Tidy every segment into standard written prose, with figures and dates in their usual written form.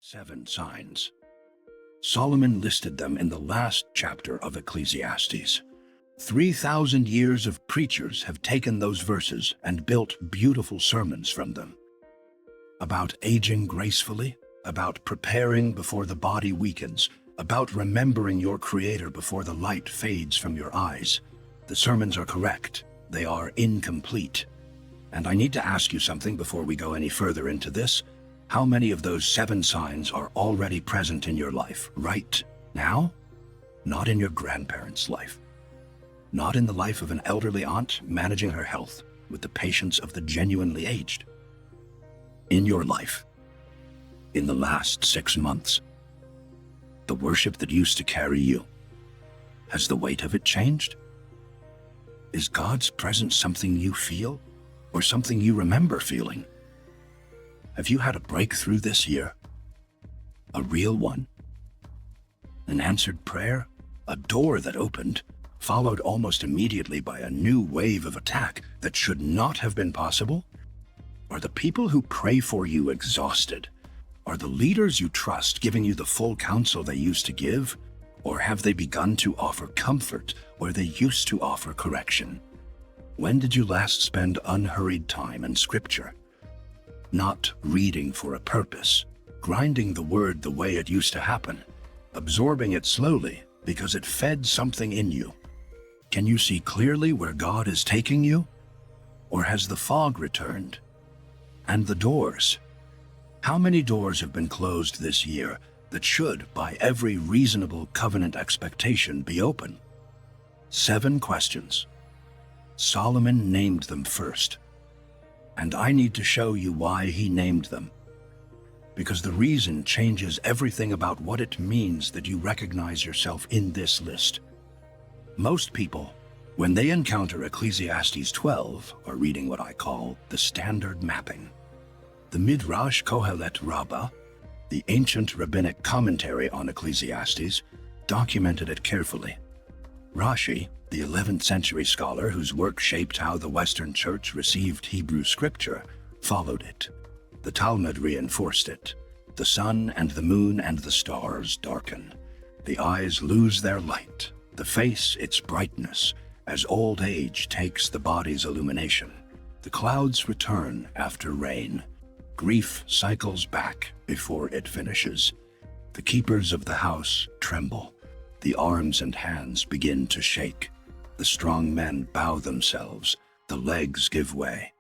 7 signs. Solomon listed them in the last chapter of Ecclesiastes. 3,000 years of preachers have taken those verses and built beautiful sermons from them. About aging gracefully, about preparing before the body weakens, about remembering your Creator before the light fades from your eyes. The sermons are correct. They are incomplete. And I need to ask you something before we go any further into this. How many of those 7 signs are already present in your life right now? Not in your grandparents' life. Not in the life of an elderly aunt managing her health with the patience of the genuinely aged. In your life. In the last 6 months. The worship that used to carry you. Has the weight of it changed? Is God's presence something you feel or something you remember feeling? Have you had a breakthrough this year? A real one? An answered prayer? A door that opened, followed almost immediately by a new wave of attack that should not have been possible? Are the people who pray for you exhausted? Are the leaders you trust giving you the full counsel they used to give? Or have they begun to offer comfort where they used to offer correction? When did you last spend unhurried time in Scripture? Not reading for a purpose, grinding the word the way it used to happen, absorbing it slowly because it fed something in you. Can you see clearly where God is taking you? Or has the fog returned? And the doors? How many doors have been closed this year that should, by every reasonable covenant expectation, be open? 7 questions. Solomon named them first. And I need to show you why he named them. Because the reason changes everything about what it means that you recognize yourself in this list. Most people, when they encounter Ecclesiastes 12, are reading what I call the standard mapping. The Midrash Qohelet Rabbah, the ancient rabbinic commentary on Ecclesiastes, documented it carefully. Rashi, the 11th century scholar whose work shaped how the Western Church received Hebrew scripture, followed it. The Talmud reinforced it. The sun and the moon and the stars darken. The eyes lose their light, the face its brightness, as old age takes the body's illumination. The clouds return after rain. Grief cycles back before it finishes. The keepers of the house tremble. The arms and hands begin to shake. The strong men bow themselves. The legs give way.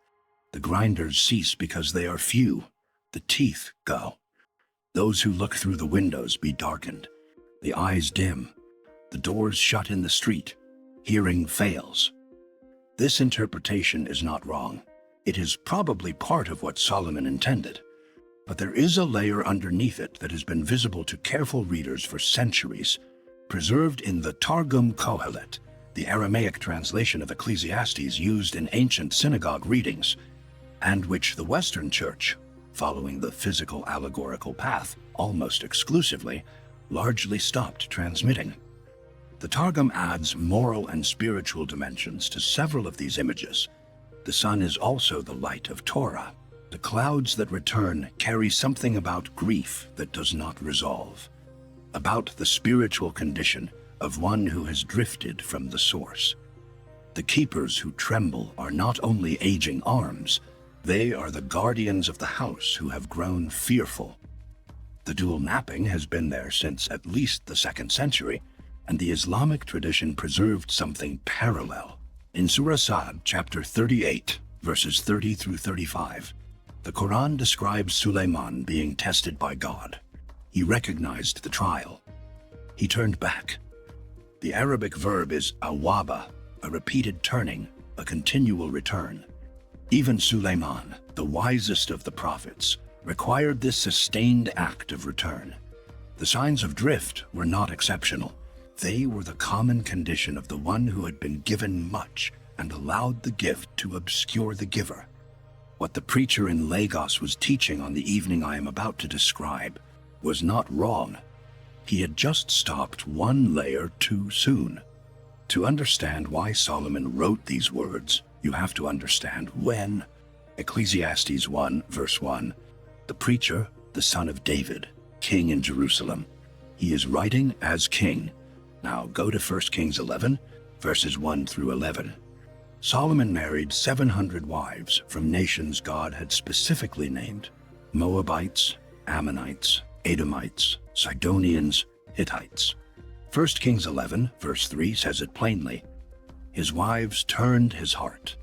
The grinders cease because they are few. The teeth go. Those who look through the windows be darkened. The eyes dim. The doors shut in the street. Hearing fails. This interpretation is not wrong. It is probably part of what Solomon intended. But there is a layer underneath it that has been visible to careful readers for centuries, preserved in the Targum Qohelet, the Aramaic translation of Ecclesiastes used in ancient synagogue readings, and which the Western Church, following the physical allegorical path almost exclusively, largely stopped transmitting. The Targum adds moral and spiritual dimensions to several of these images. The sun is also the light of Torah. The clouds that return carry something about grief that does not resolve, about the spiritual condition of one who has drifted from the source. The keepers who tremble are not only aging arms, they are the guardians of the house who have grown fearful. The dual mapping has been there since at least the 2nd century, and the Islamic tradition preserved something parallel. In Surah Sa'd, chapter 38, verses 30 through 35, the Quran describes Suleiman being tested by God. He recognized the trial. He turned back. The Arabic verb is awaba, a repeated turning, a continual return. Even Suleiman, the wisest of the prophets, required this sustained act of return. The signs of drift were not exceptional. They were the common condition of the one who had been given much and allowed the gift to obscure the giver. What the preacher in Lagos was teaching on the evening I am about to describe was not wrong. He had just stopped one layer too soon. To understand why Solomon wrote these words, you have to understand when. Ecclesiastes 1, verse 1, the preacher, the son of David, king in Jerusalem. He is writing as king. Now go to 1 Kings 11, verses 1 through 11. Solomon married 700 wives from nations God had specifically named: Moabites, Ammonites, Edomites, Sidonians, Hittites. 1 Kings 11, verse 3 says it plainly. His wives turned his heart.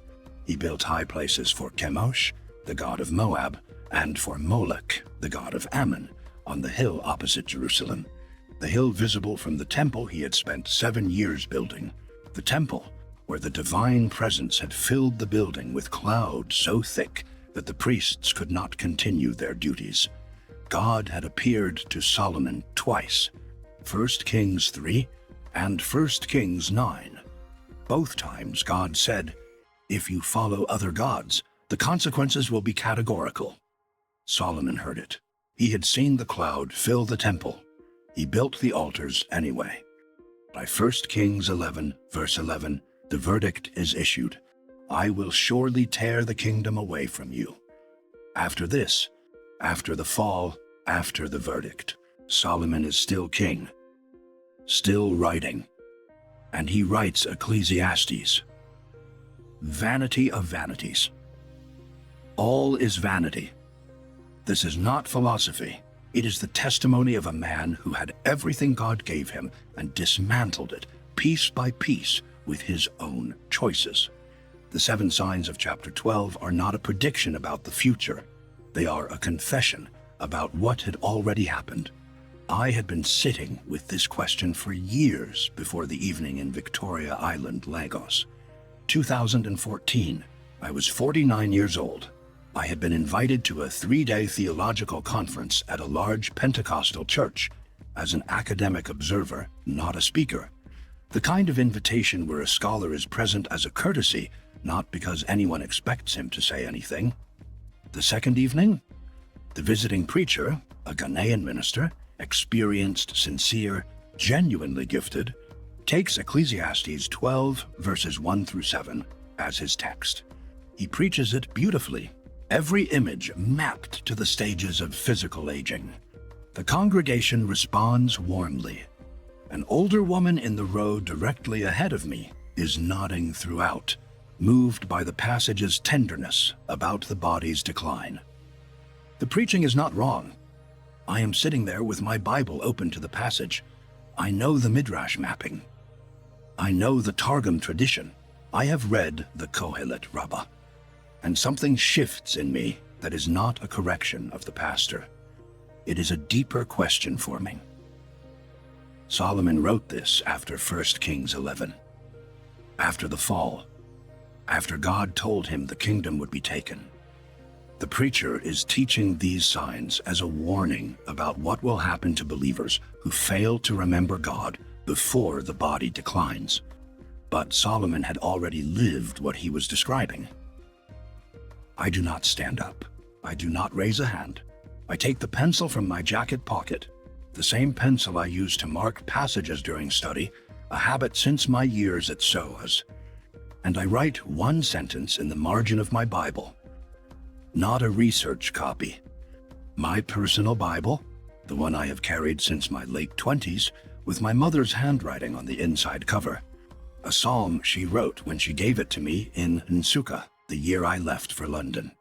He built high places for Chemosh, the god of Moab, and for Molech, the god of Ammon, on the hill opposite Jerusalem. The hill visible from the temple he had spent 7 years building. The temple, where the divine presence had filled the building with clouds so thick that the priests could not continue their duties. God had appeared to Solomon twice, 1 Kings 3 and 1 Kings 9. Both times God said, "If you follow other gods, the consequences will be categorical." Solomon heard it. He had seen the cloud fill the temple. He built the altars anyway. By 1 Kings 11, verse 11, the verdict is issued: "I will surely tear the kingdom away from you." After this, after the fall, after the verdict, Solomon is still king, still writing. And he writes Ecclesiastes. Vanity of vanities. All is vanity. This is not philosophy. It is the testimony of a man who had everything God gave him and dismantled it piece by piece with his own choices. The 7 signs of chapter 12 are not a prediction about the future. They are a confession about what had already happened. I had been sitting with this question for years before the evening in Victoria Island, Lagos. 2014, I was 49 years old. I had been invited to a 3-day theological conference at a large Pentecostal church as an academic observer, not a speaker. The kind of invitation where a scholar is present as a courtesy, not because anyone expects him to say anything. The second evening, the visiting preacher, a Ghanaian minister, experienced, sincere, genuinely gifted, takes Ecclesiastes 12, verses 1 through 7 as his text. He preaches it beautifully, every image mapped to the stages of physical aging. The congregation responds warmly. An older woman in the row directly ahead of me is nodding throughout, moved by the passage's tenderness about the body's decline. The preaching is not wrong. I am sitting there with my Bible open to the passage. I know the Midrash mapping. I know the Targum tradition. I have read the Qohelet Rabbah. And something shifts in me that is not a correction of the pastor. It is a deeper question for me. Solomon wrote this after 1 Kings 11. After the fall, after God told him the kingdom would be taken. The preacher is teaching these signs as a warning about what will happen to believers who fail to remember God before the body declines. But Solomon had already lived what he was describing. I do not stand up. I do not raise a hand. I take the pencil from my jacket pocket, the same pencil I use to mark passages during study, a habit since my years at SOAS, and I write one sentence in the margin of my Bible. Not a research copy. My personal Bible, the one I have carried since my late 20s, with my mother's handwriting on the inside cover. A psalm she wrote when she gave it to me in Nsukka, the year I left for London.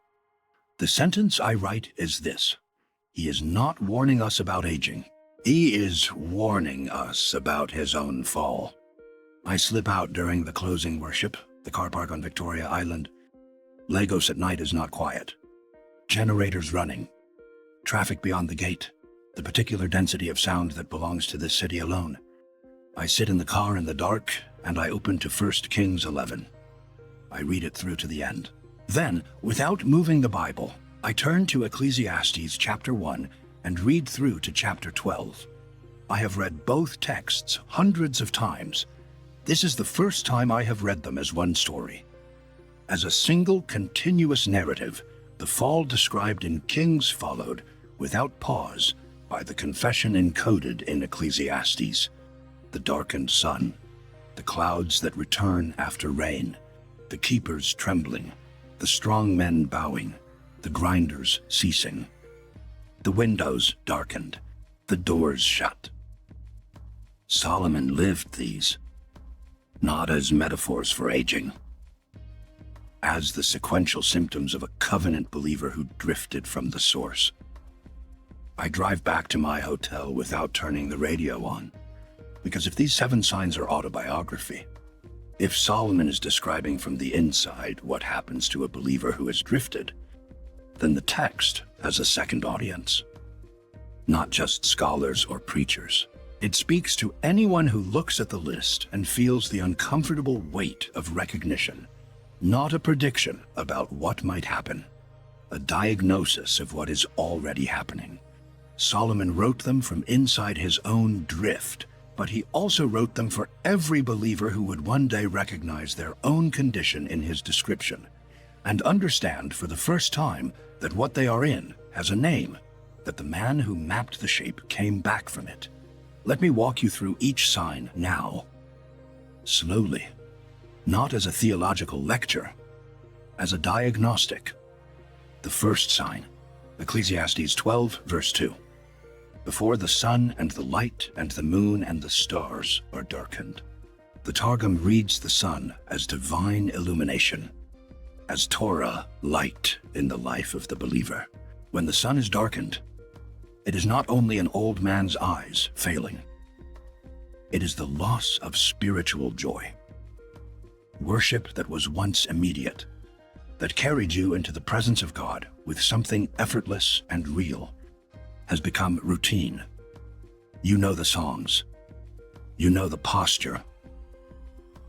The sentence I write is this: He is not warning us about aging. He is warning us about his own fall. I slip out during the closing worship, the car park on Victoria Island. Lagos at night is not quiet. Generators running. Traffic beyond the gate. The particular density of sound that belongs to this city alone. I sit in the car in the dark, and I open to 1 Kings 11. I read it through to the end. Then, without moving the Bible, I turn to Ecclesiastes chapter 1 and read through to chapter 12. I have read both texts hundreds of times. This is the first time I have read them as one story. As a single continuous narrative, the fall described in Kings followed, without pause, by the confession encoded in Ecclesiastes. The darkened sun, the clouds that return after rain, the keepers trembling, the strong men bowing, the grinders ceasing. The windows darkened, the doors shut. Solomon lived these, not as metaphors for aging, as the sequential symptoms of a covenant believer who drifted from the source. I drive back to my hotel without turning the radio on, because if these 7 signs are autobiography, if Solomon is describing from the inside what happens to a believer who has drifted, then the text has a second audience, not just scholars or preachers. It speaks to anyone who looks at the list and feels the uncomfortable weight of recognition, not a prediction about what might happen, a diagnosis of what is already happening. Solomon wrote them from inside his own drift, but he also wrote them for every believer who would one day recognize their own condition in his description and understand for the first time that what they are in has a name, that the man who mapped the shape came back from it. Let me walk you through each sign now, slowly, not as a theological lecture, as a diagnostic. The first sign, Ecclesiastes 12, verse 2. Before the sun and the light and the moon and the stars are darkened. The Targum reads the sun as divine illumination, as Torah light in the life of the believer. When the sun is darkened, it is not only an old man's eyes failing. It is the loss of spiritual joy. Worship that was once immediate, that carried you into the presence of God with something effortless and real, has become routine. You know the songs, you know the posture,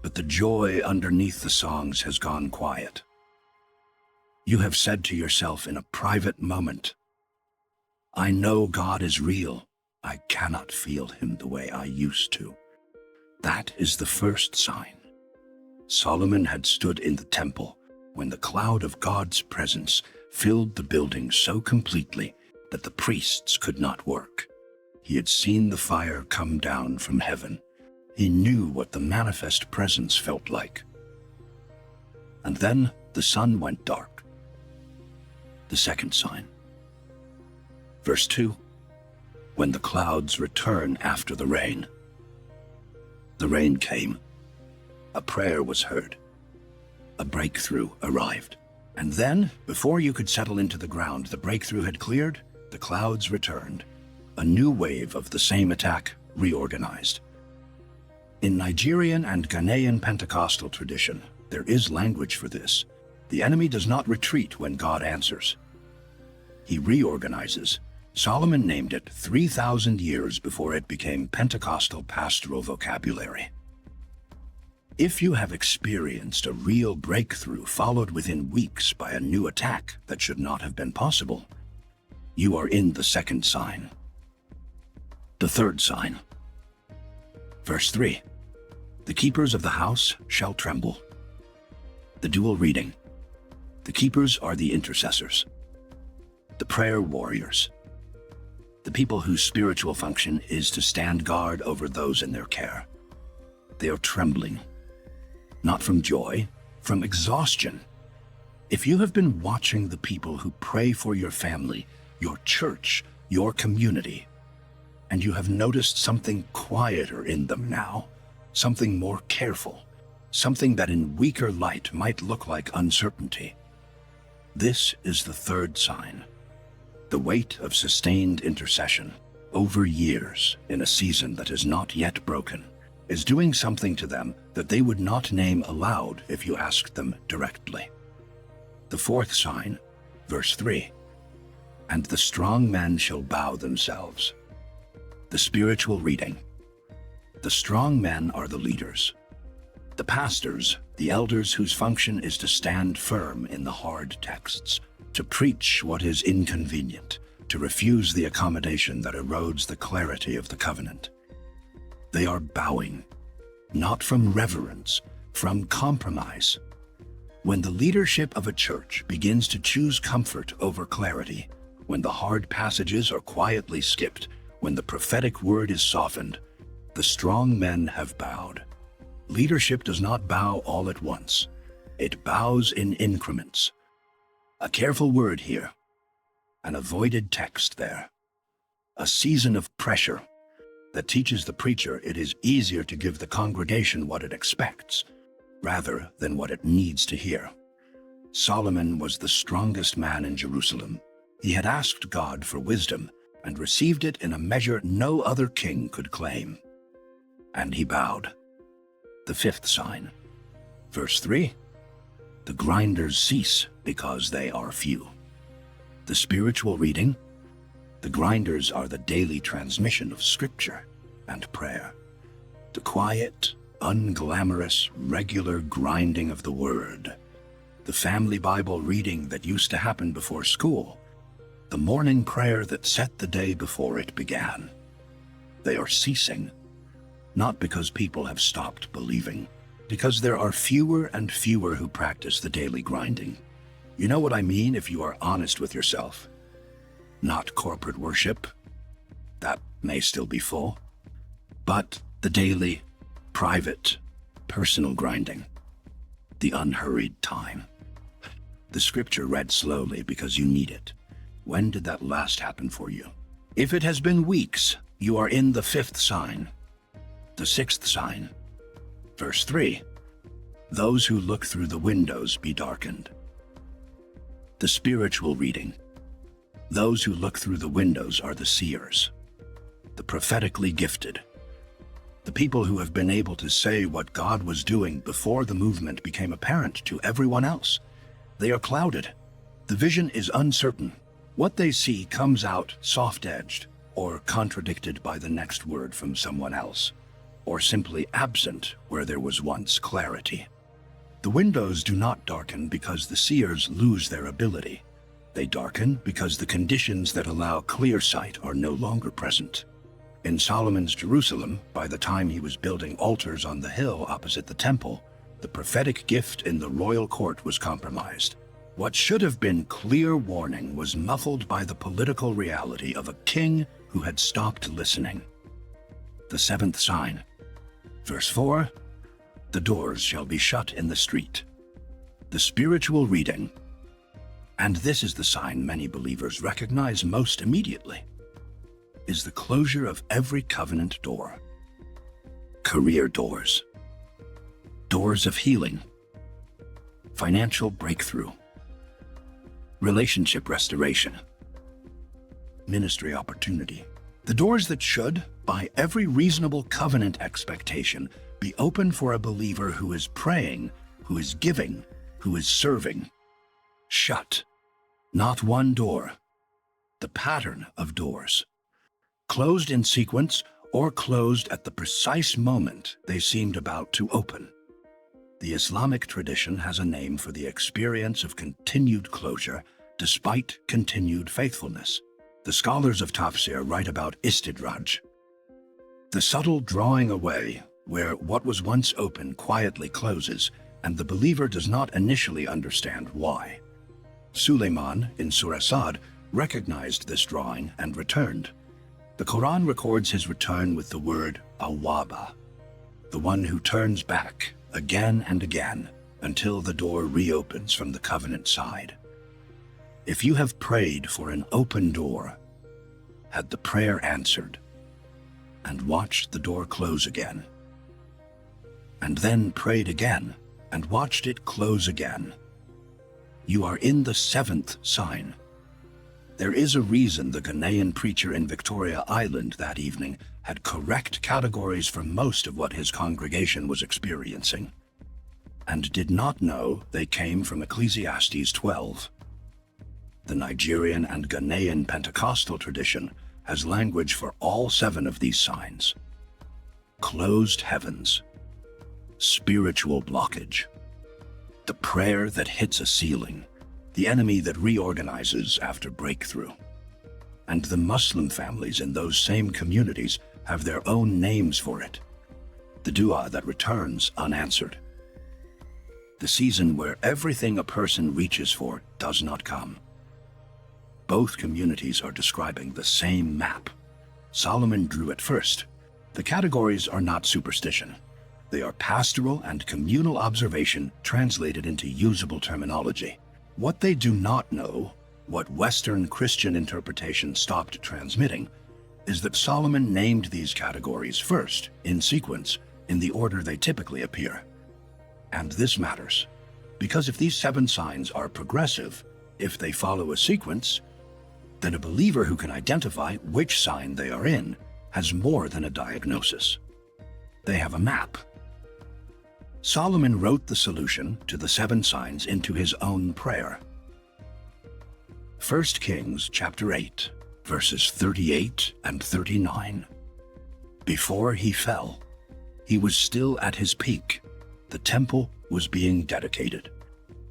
but the joy underneath the songs has gone quiet. You have said to yourself in a private moment, I know God is real. I cannot feel him the way I used to. That is the first sign. Solomon had stood in the temple when the cloud of God's presence filled the building so completely that the priests could not work. He had seen the fire come down from heaven. He knew what the manifest presence felt like. And then the sun went dark. The second sign. Verse 2, when the clouds return after the rain. The rain came. A prayer was heard. A breakthrough arrived. And then, before you could settle into the ground, the breakthrough had cleared, the clouds returned. A new wave of the same attack reorganized. In Nigerian and Ghanaian Pentecostal tradition, there is language for this. The enemy does not retreat when God answers. He reorganizes. Solomon named it 3,000 years before it became Pentecostal pastoral vocabulary. If you have experienced a real breakthrough followed within weeks by a new attack that should not have been possible, you are in the second sign. The third sign. Verse 3. The keepers of the house shall tremble. The dual reading. The keepers are the intercessors, the prayer warriors, the people whose spiritual function is to stand guard over those in their care. They are trembling, not from joy, from exhaustion. If you have been watching the people who pray for your family, your church, your community, and you have noticed something quieter in them now, something more careful, something that in weaker light might look like uncertainty, this is the third sign. The weight of sustained intercession over years in a season that is not yet broken is doing something to them that they would not name aloud if you asked them directly. The fourth sign, verse 3. And the strong men shall bow themselves. The spiritual reading. The strong men are the leaders, the pastors, the elders whose function is to stand firm in the hard texts, to preach what is inconvenient, to refuse the accommodation that erodes the clarity of the covenant. They are bowing, not from reverence, from compromise. When the leadership of a church begins to choose comfort over clarity, when the hard passages are quietly skipped, when the prophetic word is softened, the strong men have bowed. Leadership does not bow all at once. It bows in increments. A careful word here, an avoided text there. a season of pressure that teaches the preacher it is easier to give the congregation what it expects, rather than what it needs to hear. Solomon was the strongest man in Jerusalem. He had asked God for wisdom and received it in a measure no other king could claim. And he bowed. The fifth sign. Verse 3. The grinders cease because they are few. The spiritual reading. The grinders are the daily transmission of Scripture and prayer. The quiet, unglamorous, regular grinding of the Word. The family Bible reading that used to happen before school. The morning prayer that set the day before it began. They are ceasing, not because people have stopped believing, because there are fewer and fewer who practice the daily grinding. You know what I mean if you are honest with yourself. Not corporate worship, that may still be full, but the daily, private, personal grinding, the unhurried time. The Scripture read slowly because you need it. When did that last happen for you? If it has been weeks, you are in the fifth sign. The sixth sign. Verse 3. Those who look through the windows be darkened. The spiritual reading. Those who look through the windows are the seers, the prophetically gifted, the people who have been able to say what God was doing before the movement became apparent to everyone else. They are clouded. The vision is uncertain. What they see comes out soft-edged, or contradicted by the next word from someone else, or simply absent where there was once clarity. The windows do not darken because the seers lose their ability. They darken because the conditions that allow clear sight are no longer present. In Solomon's Jerusalem, by the time he was building altars on the hill opposite the temple, the prophetic gift in the royal court was compromised. What should have been clear warning was muffled by the political reality of a king who had stopped listening. The seventh sign. Verse 4. The doors shall be shut in the street. The spiritual reading. And this is the sign many believers recognize most immediately, is the closure of every covenant door. Career doors. Doors of healing. Financial breakthrough. Relationship restoration. Ministry opportunity. The doors that should, by every reasonable covenant expectation, be open for a believer who is praying, who is giving, who is serving. Shut. Not one door. The pattern of doors. Closed in sequence or closed at the precise moment they seemed about to open. The Islamic tradition has a name for the experience of continued closure despite continued faithfulness. The scholars of Tafsir write about istidraj, the subtle drawing away where what was once open quietly closes and the believer does not initially understand why. Suleiman in Surah Sad recognized this drawing and returned. The Quran records his return with the word awaba, the one who turns back again and again until the door reopens from the covenant side. If you have prayed for an open door, had the prayer answered, and watched the door close again, and then prayed again and watched it close again, you are in the seventh sign. There is a reason the Ghanaian preacher in Victoria Island that evening had correct categories for most of what his congregation was experiencing, and did not know they came from Ecclesiastes 12. The Nigerian and Ghanaian Pentecostal tradition has language for all seven of these signs. Closed heavens, spiritual blockage, the prayer that hits a ceiling, the enemy that reorganizes after breakthrough. And the Muslim families in those same communities have their own names for it. The dua that returns unanswered. The season where everything a person reaches for does not come. Both communities are describing the same map. Solomon drew it first. The categories are not superstition. They are pastoral and communal observation translated into usable terminology. What they do not know, what Western Christian interpretation stopped transmitting, is that Solomon named these categories first, in sequence, in the order they typically appear. And this matters, because if these 7 signs are progressive, if they follow a sequence, then a believer who can identify which sign they are in has more than a diagnosis. They have a map. Solomon wrote the solution to the 7 signs into his own prayer. 1 Kings chapter 8, verses 38 and 39. Before he fell, he was still at his peak. The temple was being dedicated,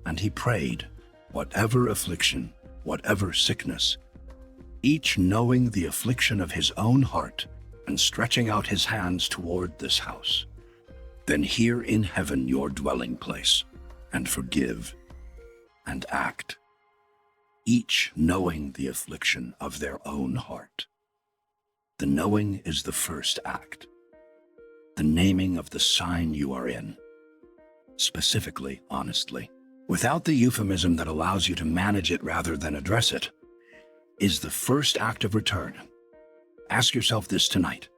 and he prayed, whatever affliction, whatever sickness, each knowing the affliction of his own heart and stretching out his hands toward this house. Then hear in heaven your dwelling place, and forgive, and act, each knowing the affliction of their own heart. The knowing is the first act, the naming of the sign you are in, specifically, honestly, without the euphemism that allows you to manage it rather than address it, is the first act of return. Ask yourself this tonight.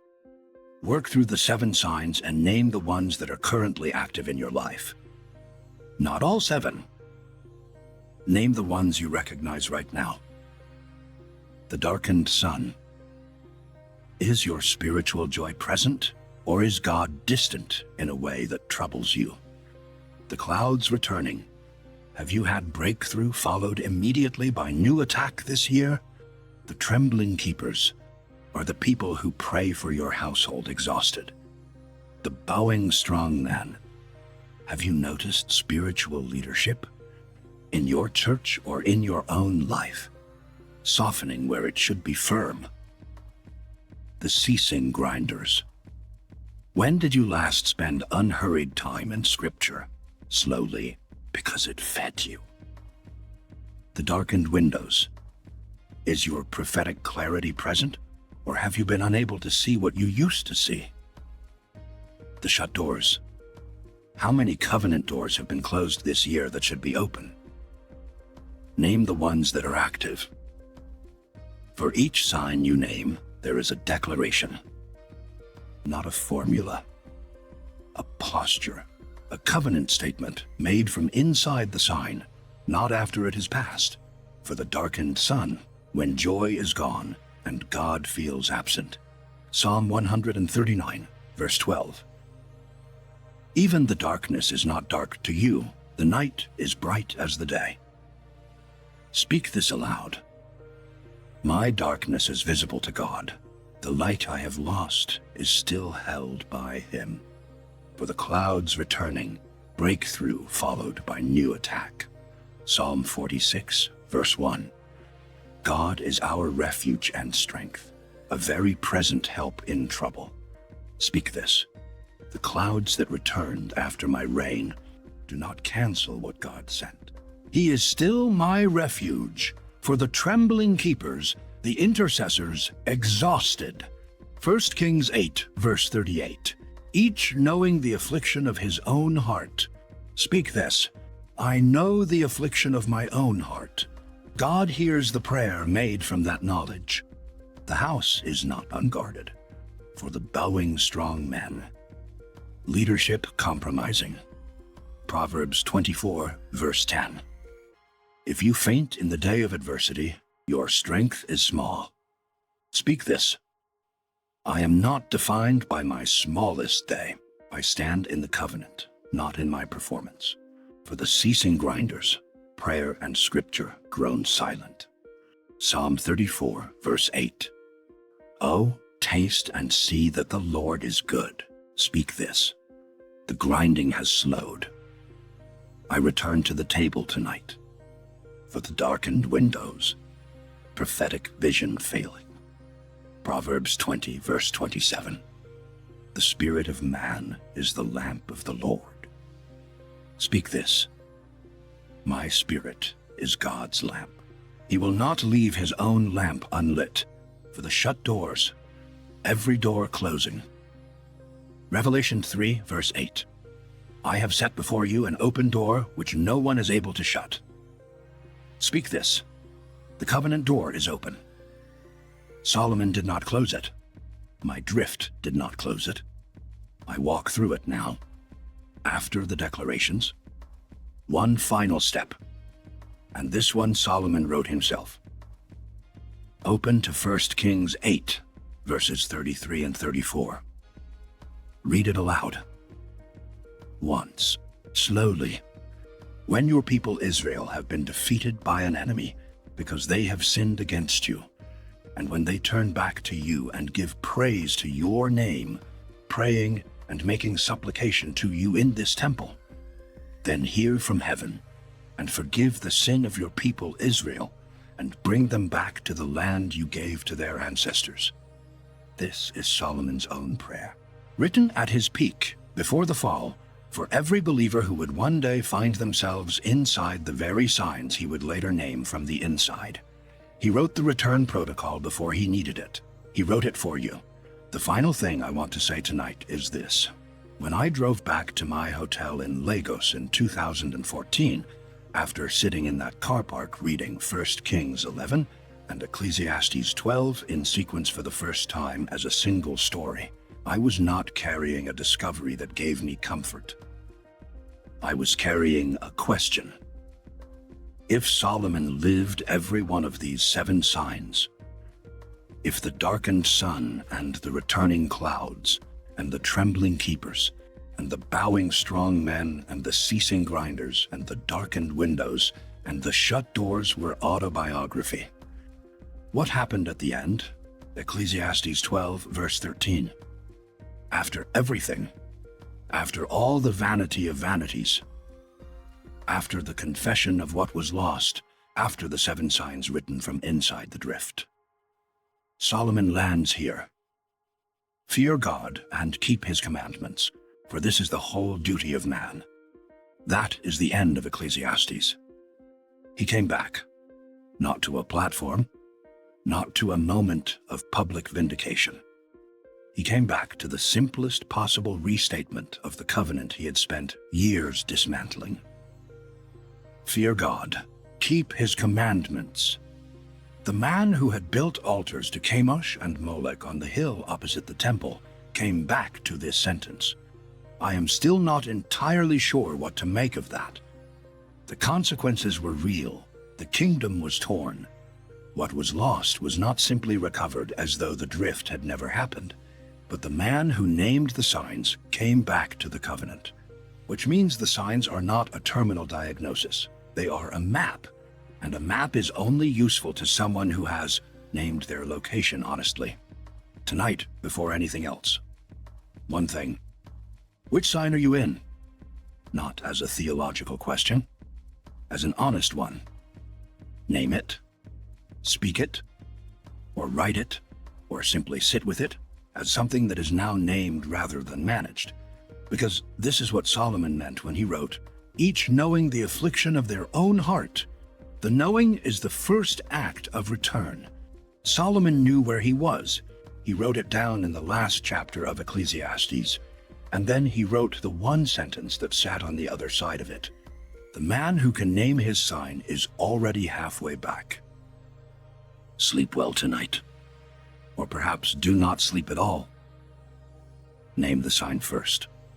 Work through the 7 signs and name the ones that are currently active in your life. Not all 7. Name the ones you recognize right now. The darkened sun. Is your spiritual joy present, or is God distant in a way that troubles you? The clouds returning. Have you had breakthrough followed immediately by new attack this year? The trembling keepers are the people who pray for your household exhausted. The bowing strong man. Have you noticed spiritual leadership in your church or in your own life, softening where it should be firm? The ceasing grinders. When did you last spend unhurried time in Scripture, slowly, because it fed you? The darkened windows. Is your prophetic clarity present, or have you been unable to see what you used to see? The shut doors. How many covenant doors have been closed this year that should be open? Name the ones that are active. For each sign you name, there is a declaration, not a formula, a posture, a covenant statement made from inside the sign, not after it has passed. For the darkened sun, when joy is gone and God feels absent. Psalm 139, verse 12. Even the darkness is not dark to you. The night is bright as the day. Speak this aloud. My darkness is visible to God. The light I have lost is still held by Him. For the clouds returning, breakthrough followed by new attack. Psalm 46, verse 1. God is our refuge and strength, a very present help in trouble. Speak this. The clouds that returned after my rain do not cancel what God sent. He is still my refuge. For the trembling keepers, the intercessors, exhausted. 1 Kings 8, verse 38. Each knowing the affliction of his own heart. Speak this. I know the affliction of my own heart. God hears the prayer made from that knowledge. The house is not unguarded. For the bowing strong men. Leadership compromising. Proverbs 24, verse 10. If you faint in the day of adversity, your strength is small. Speak this. I am not defined by my smallest day. I stand in the covenant, not in my performance. For the ceasing grinders, prayer and scripture grown silent. Psalm 34, verse 8. Oh, taste and see that the Lord is good. Speak this. The grinding has slowed. I return to the table tonight. For the darkened windows, prophetic vision failing. Proverbs 20, verse 27. The spirit of man is the lamp of the Lord. Speak this. My spirit is God's lamp. He will not leave his own lamp unlit. For the shut doors, every door closing. Revelation 3, verse 8. I have set before you an open door which no one is able to shut. Speak this. The covenant door is open. Solomon did not close it. My drift did not close it. I walk through it now, after the declarations. One final step, and this one Solomon wrote himself. Open to 1 Kings 8, verses 33 and 34. Read it aloud. Once, slowly, when your people Israel have been defeated by an enemy because they have sinned against you, and when they turn back to you and give praise to your name, praying and making supplication to you in this temple, then hear from heaven and forgive the sin of your people Israel and bring them back to the land you gave to their ancestors. This is Solomon's own prayer, written at his peak before the fall, for every believer who would one day find themselves inside the very signs he would later name from the inside. He wrote the return protocol before he needed it. He wrote it for you. The final thing I want to say tonight is this. When I drove back to my hotel in Lagos in 2014, after sitting in that car park reading 1 Kings 11 and Ecclesiastes 12 in sequence for the first time as a single story, I was not carrying a discovery that gave me comfort. I was carrying a question. If Solomon lived every one of these 7 signs, if the darkened sun and the returning clouds and the trembling keepers and the bowing strong men and the ceasing grinders and the darkened windows and the shut doors were autobiography, what happened at the end? Ecclesiastes 12, verse 13. After everything, after all the vanity of vanities, after the confession of what was lost, after the 7 signs written from inside the drift, Solomon lands here. Fear God and keep his commandments, for this is the whole duty of man. That is the end of Ecclesiastes. He came back, not to a platform, not to a moment of public vindication. He came back to the simplest possible restatement of the covenant he had spent years dismantling. Fear God, keep his commandments. The man who had built altars to Chemosh and Molech on the hill opposite the temple came back to this sentence. I am still not entirely sure what to make of that. The consequences were real. The kingdom was torn. What was lost was not simply recovered as though the drift had never happened, but the man who named the signs came back to the covenant, which means the signs are not a terminal diagnosis. They are a map, and a map is only useful to someone who has named their location honestly. Tonight, before anything else, one thing. Which sign are you in? Not as a theological question, as an honest one. Name it, speak it, or write it, or simply sit with it as something that is now named rather than managed. Because this is what Solomon meant when he wrote, each knowing the affliction of their own heart. The knowing is the first act of return. Solomon knew where he was. He wrote it down in the last chapter of Ecclesiastes, and then he wrote the one sentence that sat on the other side of it. The man who can name his sign is already halfway back. Sleep well tonight. Or perhaps do not sleep at all. Name the sign first.